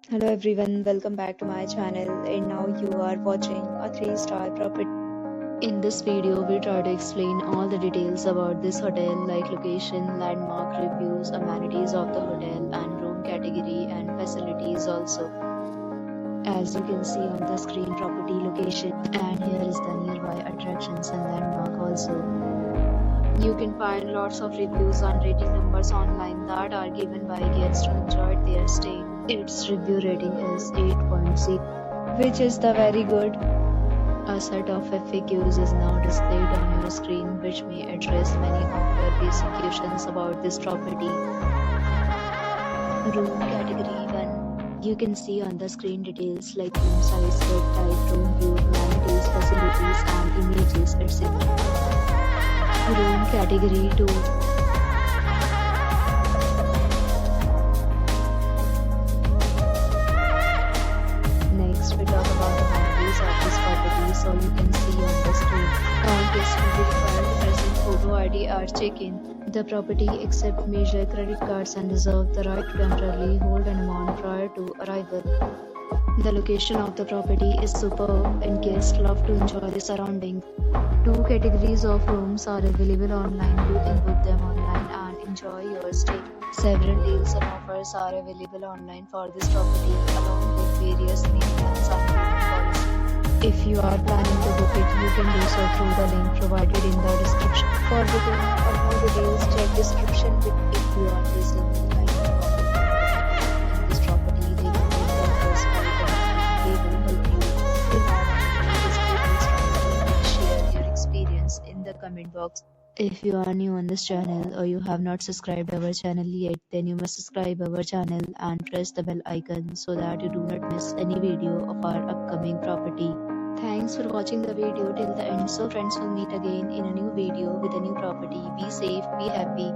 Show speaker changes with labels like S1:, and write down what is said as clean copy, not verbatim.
S1: Hello everyone, welcome back to my channel, and now you are watching a 3-star property. In this video, we try to explain all the details about this hotel like location, landmark reviews, amenities of the hotel and room category and facilities also. As you can see on the screen, property location, and here is the nearby attractions and landmark also. You can find lots of reviews and rating numbers online that are given by guests who enjoyed their stay. Its review rating is 8.0, which is the very good. A set of FAQs is now displayed on your screen, which may address many of your basic questions about this property. Room category 1. You can see on the screen details like room size, bed type, room view, amenities, facilities, and images, etc. Room category 2. Next, we talk about the boundaries of this property, so you can see on the screen. All guests will be required to present photo ID or check-in. The property accepts major credit cards and reserves the right to temporarily hold an amount prior to arrival. The location of the property is superb and guests love to enjoy the surroundings. 2 categories of rooms are available online. You can book them online and enjoy your stay. Several deals and offers are available online for this property, along with various maintenance and cleaning policies. If you are planning to book it, you can do so through the link provided in the description. For booking or more details, check description. If you are facing any kind of problem in this property, they can take the first call. They will help you. If you have any experience, share your experience in the comment box. If you are new on this channel or you have not subscribed our channel yet, then you must subscribe our channel and press the bell icon so that you do not miss any video of our upcoming property. Thanks for watching the video till the end. So friends, will meet again in a new video with a new property. Be safe, be happy.